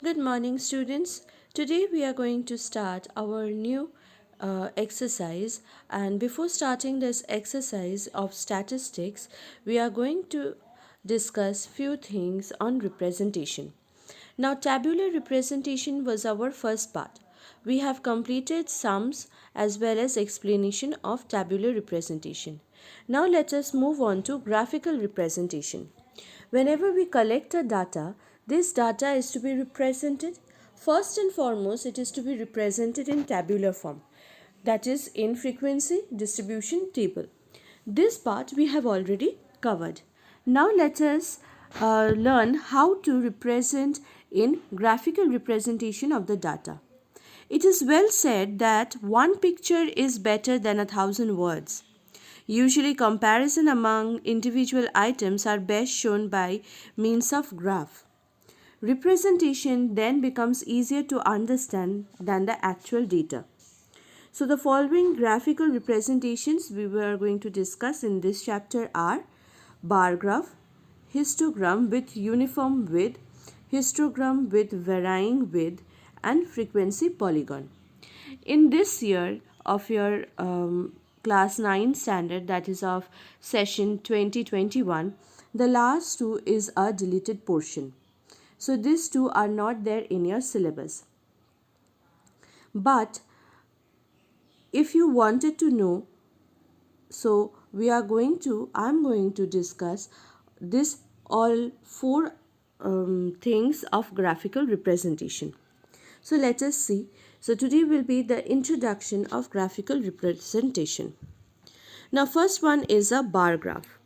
Good morning, students. Today we are going to start our new exercise. And before starting this exercise of statistics, we are going to discuss few things on representation. Now, tabular representation was our first part. We have completed sums as well as explanation of tabular representation. Now, let us move on to graphical representation. Whenever we collect a data, this data is to be represented. First and foremost, it is to be represented in tabular form, that is in frequency distribution table. This part we have already covered. Now let us learn how to represent in graphical representation of the data. It is well said that one picture is better than 1,000 words. Usually, comparison among individual items are best shown by means of graph. Representation then becomes easier to understand than the actual data. So, the following graphical representations we were going to discuss in this chapter are bar graph, histogram with uniform width, histogram with varying width, and frequency polygon. In this year of your class 9 standard, that is of session 2021, the last two is a deleted portion. So these two are not there in your syllabus. But if you wanted to know, so I'm going to discuss this all four things of graphical representation. So let us see. So today will be the introduction of graphical representation. Now first one is a bar graph.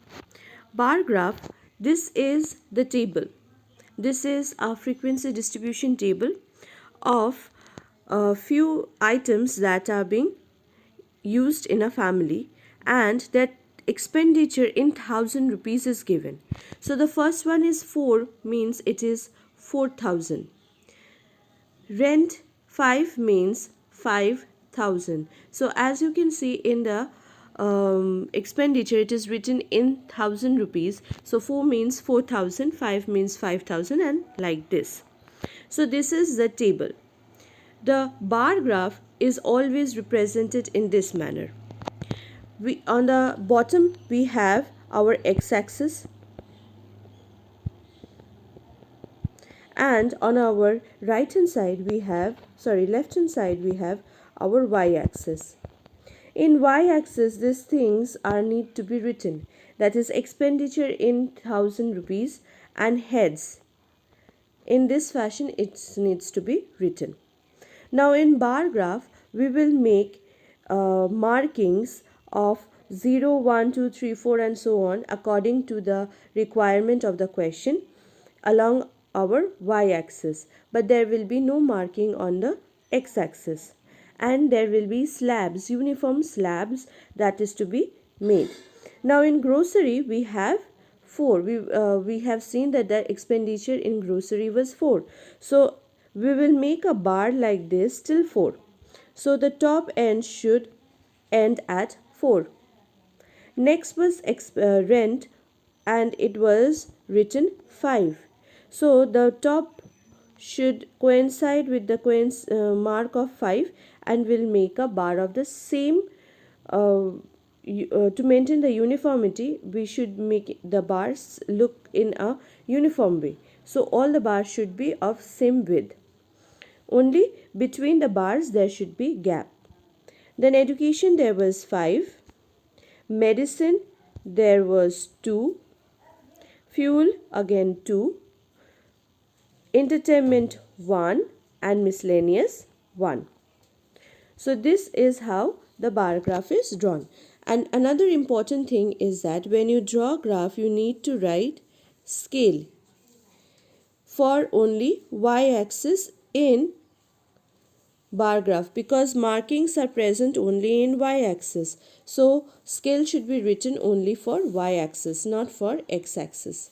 Bar graph, this is the table. This is a frequency distribution table of a few items that are being used in a family, and that expenditure in 1,000 rupees is given. So the first one is 4, means it is 4,000. Rent 5 means 5,000. So as you can see in the expenditure, it is written in 1,000 rupees. So 4 means 4,000, 5 means 5,000, and like this. So this is the table. The bar graph is always represented in this manner. On the bottom we have our x-axis, and on our left hand side we have our y-axis. In y-axis, these things are need to be written, that is expenditure in 1,000 rupees and heads. In this fashion it needs to be written. Now in bar graph we will make markings of 0, 1, 2, 3, 4 and so on according to the requirement of the question along our y-axis, but there will be no marking on the x-axis, and there will be slabs, uniform slabs, that is to be made. Now in grocery we have 4. We have seen that the expenditure in grocery was 4. So we will make a bar like this till 4. So the top end should end at 4. Next was rent, and it was written 5. So the top should coincide with the mark of 5, and will make a bar of the same. To maintain the uniformity, we should make the bars look in a uniform way. So all the bars should be of same width. Only between the bars there should be gap. Then education, there was 5. Medicine, there was 2. Fuel, again 2. Entertainment 1, and miscellaneous 1. So this is how the bar graph is drawn. And another important thing is that when you draw graph, you need to write scale for only y-axis in bar graph, because markings are present only in y-axis. So scale should be written only for y-axis, not for x-axis.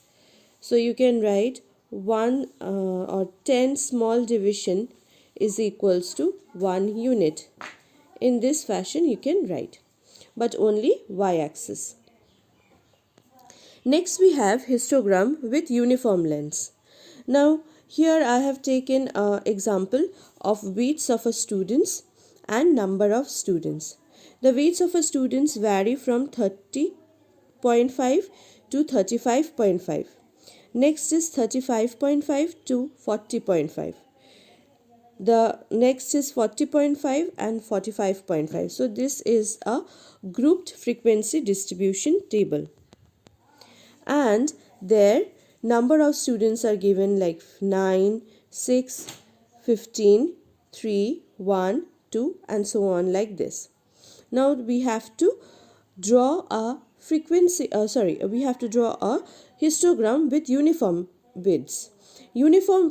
So you can write 1 or 10 small division is equals to 1 unit. In this fashion you can write, but only y-axis. Next we have histogram with uniform lengths. Now Here I have taken an example of weights of a students and number of students. The weights of a students vary from 30.5 to 35.5. Next is 35.5 to 40.5. The next is 40.5 and 45.5. So this is a grouped frequency distribution table. And their number of students are given like 9, 6, 15, 3, 1, 2 and so on like this. Now we have to draw a we have to draw a histogram with uniform widths.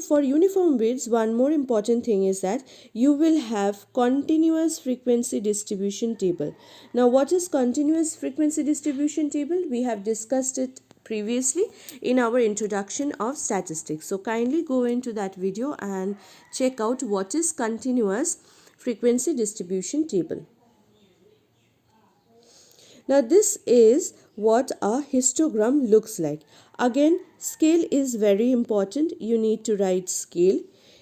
For uniform widths, one more important thing is that you will have continuous frequency distribution table. Now what is continuous frequency distribution table? We have discussed it previously in our introduction of statistics. So kindly go into that video and check out what is continuous frequency distribution table. Now this is what a histogram looks like. Again, scale is very important. You need to write scale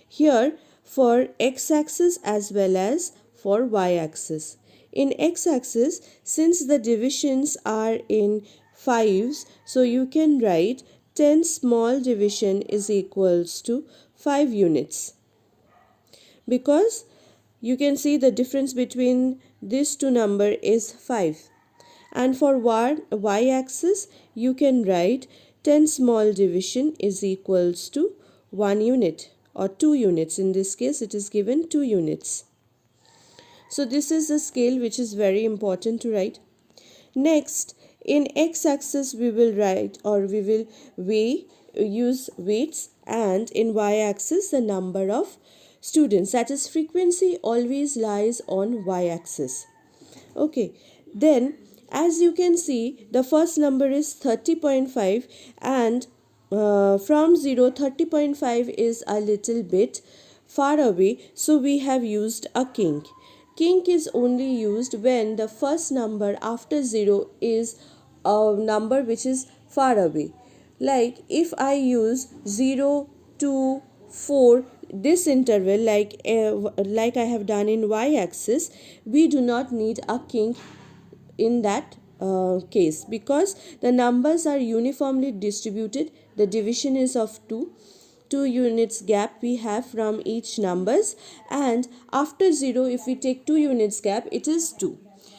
here for x-axis as well as for y-axis. In x-axis, since the divisions are in fives, so you can write 10 small division is equals to 5 units. Because you can see the difference between these two number is 5. And for y-axis, you can write 10 small division is equals to 1 unit or 2 units. In this case, it is given 2 units. So this is the scale which is very important to write. Next, in x-axis, we will write or we will use weights, and in y-axis, the number of students. That is, frequency always lies on y-axis. Okay, then as you can see, the first number is 30.5 and from 0, 30.5 is a little bit far away. So we have used a kink. Kink is only used when the first number after 0 is a number which is far away. Like if I use 0, 2, 4, this interval like I have done in y-axis, we do not need a kink in that case because the numbers are uniformly distributed. The division is of 2 units gap we have from each numbers, and after 0 if we take 2 units gap it is 2.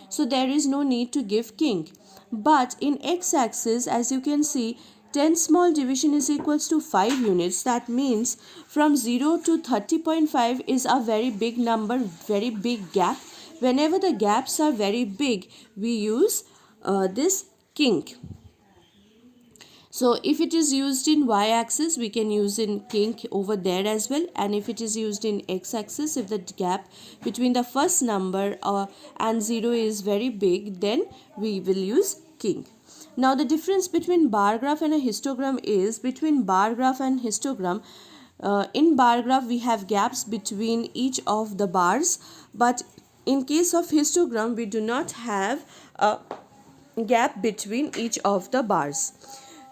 So there is no need to give kink. But in x-axis, as you can see, 10 small division is equals to 5 units. That means from 0 to 30.5 is a very big number, very big gap. Whenever the gaps are very big, we use this kink. So if it is used in y-axis, we can use in kink over there as well. And if it is used in x-axis, if the gap between the first number and 0 is very big, then we will use kink. Now the difference between bar graph and a histogram is, between bar graph and histogram, in bar graph we have gaps between each of the bars, but in case of histogram we do not have a gap between each of the bars.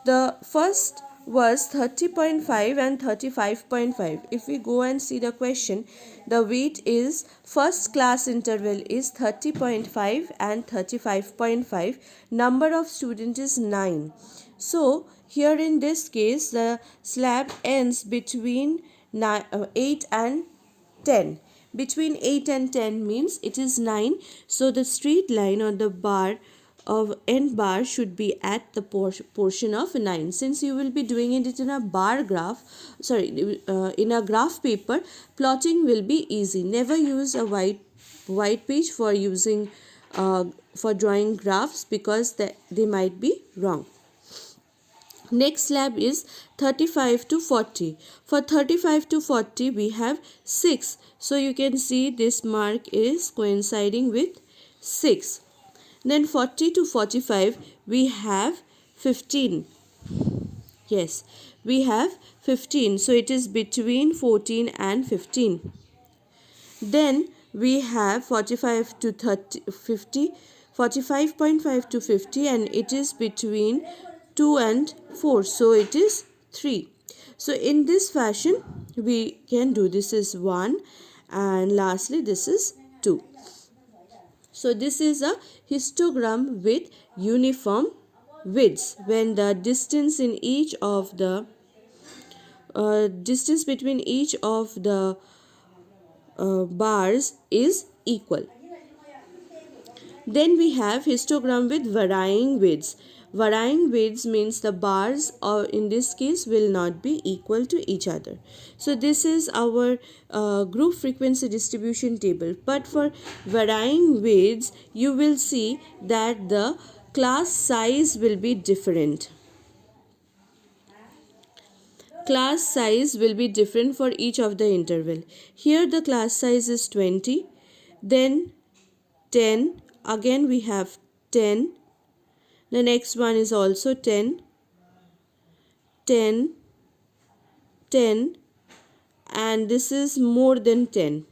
The first was 30.5 and 35.5. If we go and see the question, the weight is first class interval is 30.5 and 35.5. Number of students is 9. So here in this case the slab ends between 8 and 10. Between 8 and 10 means it is 9. So the straight line or the bar of end bar should be at the portion of 9. Since you will be doing it in a bar graph, in a graph paper, plotting will be easy. Never use a white page for using for drawing graphs because they might be wrong. Next slab is 35 to 40. For 35 to 40 we have 6. So you can see this mark is coinciding with 6. Then 40 to 45 we have 15. Yes, we have 15. So it is between 14 and 15. Then we have 45 to 50, 45.5 to 50, and it is between 2 and 4. So it is 3. So in this fashion we can do. This is 1 and lastly this is 2. So this is a histogram with uniform widths when the distance in each of the distance between each of the bars is equal. Then we have histogram with varying widths. Varying widths means the bars, or in this case, will not be equal to each other. So this is our group frequency distribution table. But for varying widths, you will see that the class size will be different. Class size will be different for each of the interval. Here the class size is 20, then 10, again we have 10, the next one is also 10, 10, 10, and this is more than 10.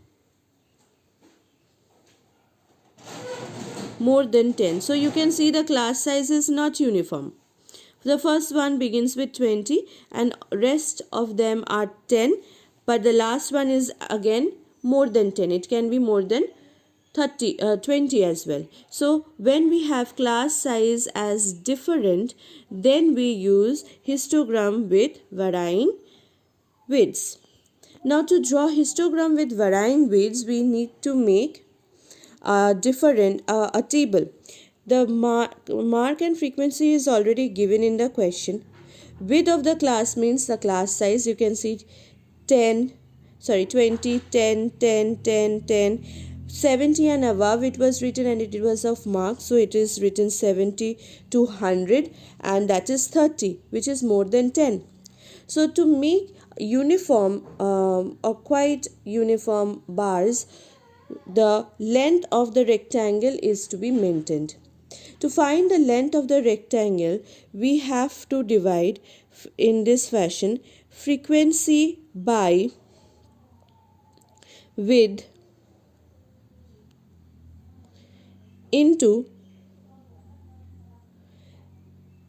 More than 10. So you can see the class size is not uniform. The first one begins with 20 and rest of them are 10, but the last one is again more than 10. It can be more than 20 as well. So when we have class size as different, then we use histogram with varying widths. Now to draw histogram with varying widths, we need to make a table. The mark and frequency is already given in the question. Width of the class means the class size. You can see 20, 10, 10, 10, 10. 70 and above it was written and it was of mark, so it is written 70 to 100, and that is 30, which is more than 10. So to make uniform or quite uniform bars, the length of the rectangle is to be maintained. To find the length of the rectangle, we have to divide in this fashion: frequency by width into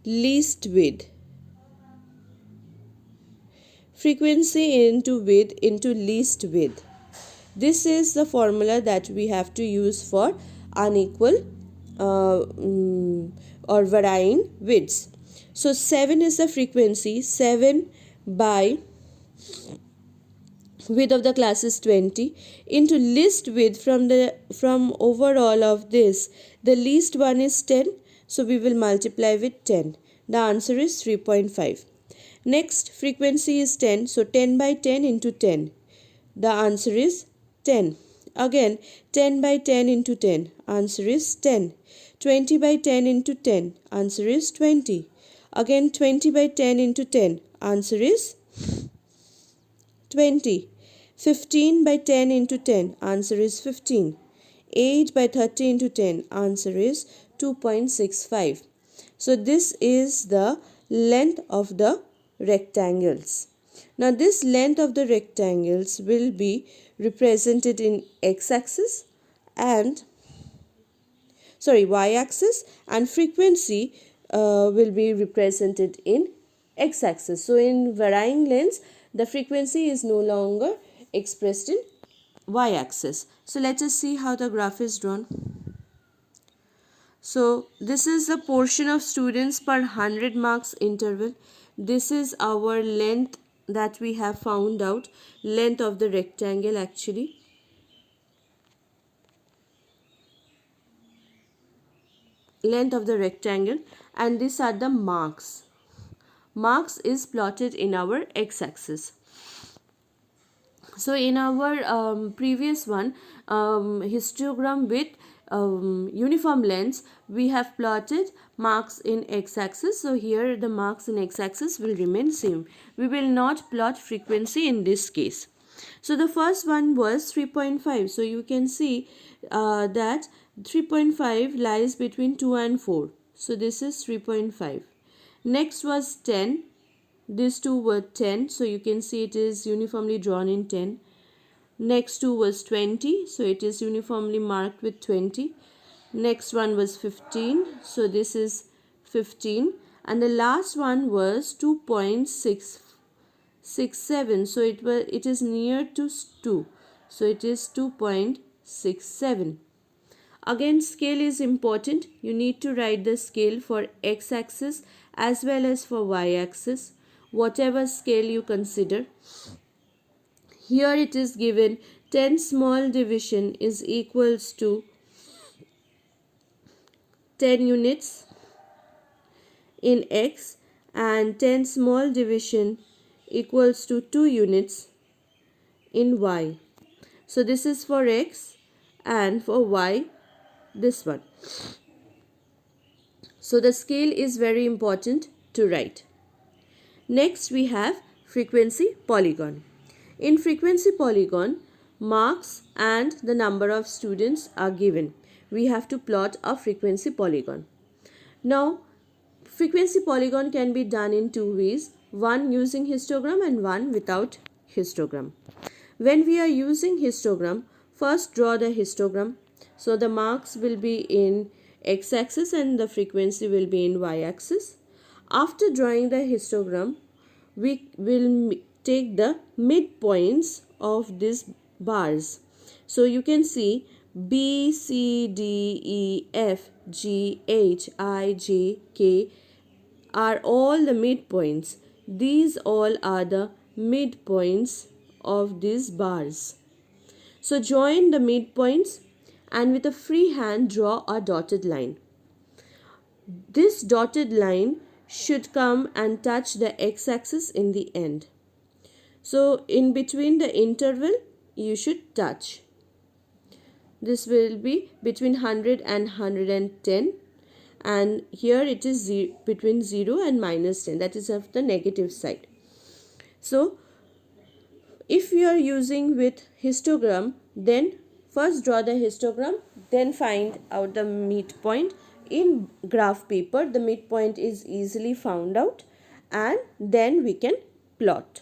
least width. Frequency into width into least width. This is the formula that we have to use for unequal or varying widths. So 7 is the frequency. 7 by width of the class is 20 into least width. From overall of this, the least one is 10, so we will multiply with 10. The answer is 3.5. Next, frequency is 10, so 10 by 10 into 10. The answer is 10. Again, 10 by 10 into 10. Answer is 10. 20 by 10 into 10. Answer is 20. Again, 20 by 10 into 10. Answer is 20. 15 by 10 into 10. Answer is 15. 8 by 30 into 10. Answer is 2.65. So this is the length of the rectangles. Now this length of the rectangles will be represented in x-axis and y-axis, and frequency will be represented in x-axis. So in varying lengths, the frequency is no longer expressed in y-axis. So let us see how the graph is drawn. So this is the portion of students per 100 marks interval. This is our length that we have found out, length of the rectangle actually. Length of the rectangle, and these are the marks. Marks is plotted in our x-axis. So in our previous one, histogram with uniform lengths, we have plotted marks in x-axis. So here the marks in x-axis will remain same. We will not plot frequency in this case. So the first one was 3.5. So you can see that 3.5 lies between 2 and 4. So this is 3.5. Next was 10. These two were 10. So you can see it is uniformly drawn in 10. Next two was 20. So it is uniformly marked with 20. Next one was 15. So this is 15. And the last one was 2.65. 2.67. So it is near to 2. So it is 2.67. Again, scale is important. You need to write the scale for x-axis as well as for y-axis, whatever scale you consider. Here it is given 10 small division is equals to 10 units in x, and 10 small division equals to 2 units in y. So this is for x, and for y this one. So the scale is very important to write. Next we have frequency polygon. In frequency polygon, marks and the number of students are given. We have to plot a frequency polygon. Now, frequency polygon can be done in two ways, one using histogram and one without histogram. When we are using histogram, first draw the histogram. So the marks will be in x-axis and the frequency will be in y-axis. After drawing the histogram, we will take the midpoints of these bars. So you can see B, C, D, E, F, G, H, I, J, K are all the midpoints. These all are the midpoints of these bars. So join the midpoints and with a free hand draw a dotted line. This dotted line should come and touch the x-axis in the end. So in between the interval you should touch. This will be between 100 and 110, and here it is between 0 and -10, that is of the negative side. So if you are using with histogram, then first draw the histogram, then find out the midpoint. In graph paper, the midpoint is easily found out, and then we can plot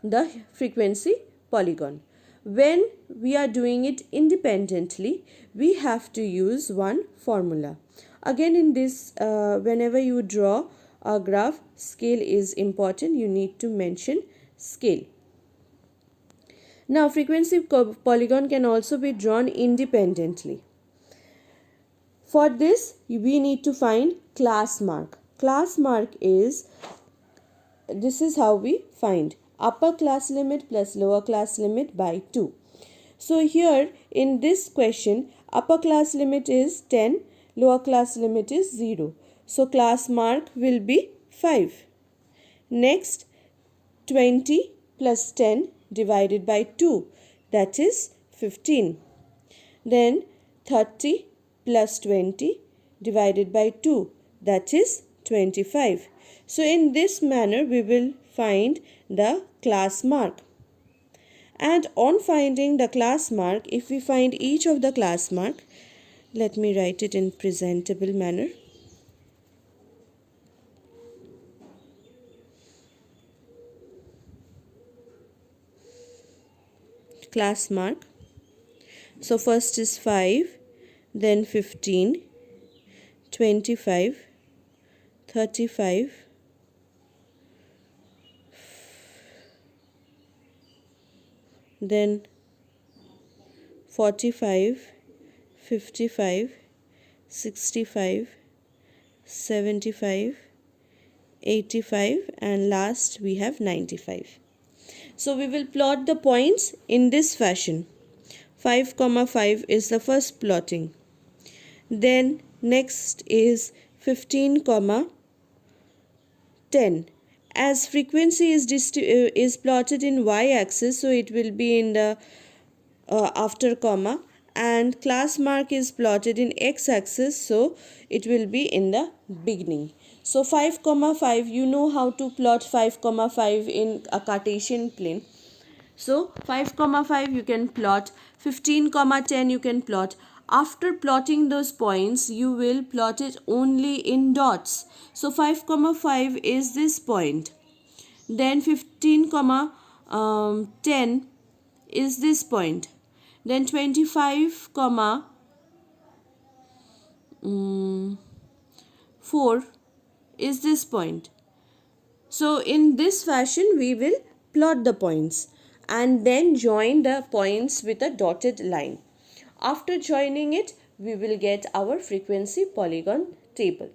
the frequency polygon. When we are doing it independently, we have to use one formula. Again, in this, whenever you draw a graph, scale is important. You need to mention scale. Now, frequency polygon can also be drawn independently. For this, we need to find class mark. Class mark is, this is how we find upper class limit plus lower class limit by 2. So here in this question, upper class limit is 10, lower class limit is 0. So class mark will be 5. Next, 20 plus 10 divided by 2, that is 15. Then 30 plus 20 divided by 2, that is 25. So in this manner we will find the class mark. And on finding the class mark, if we find each of the class mark, let me write it in presentable manner. Class mark. So first is 5, then 15, 25, 35, 45, 55, 65, 75, 85, and last we have 95. So we will plot the points in this fashion. 5, 5 is the first plotting. Then next is 15, 10. As frequency is plotted in y-axis, so it will be in the after comma, and class mark is plotted in x-axis, so it will be in the beginning. So 5, 5, you know how to plot 5, 5 in a Cartesian plane. So 5, 5 you can plot, 15, 10 you can plot. After plotting those points, you will plot it only in dots. So 5, 5 is this point. Then 15, 10 is this point. Then 25, 4 is this point. So in this fashion we will plot the points and then join the points with a dotted line. After joining it, we will get our frequency polygon table.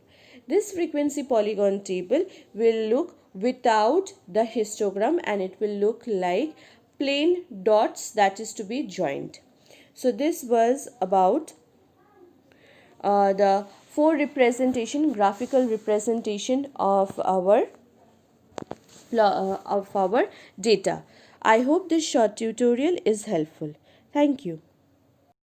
This frequency polygon table will look without the histogram, and it will look like plain dots that is to be joined. So this was about the graphical representation of our data. I hope this short tutorial is helpful. Thank you.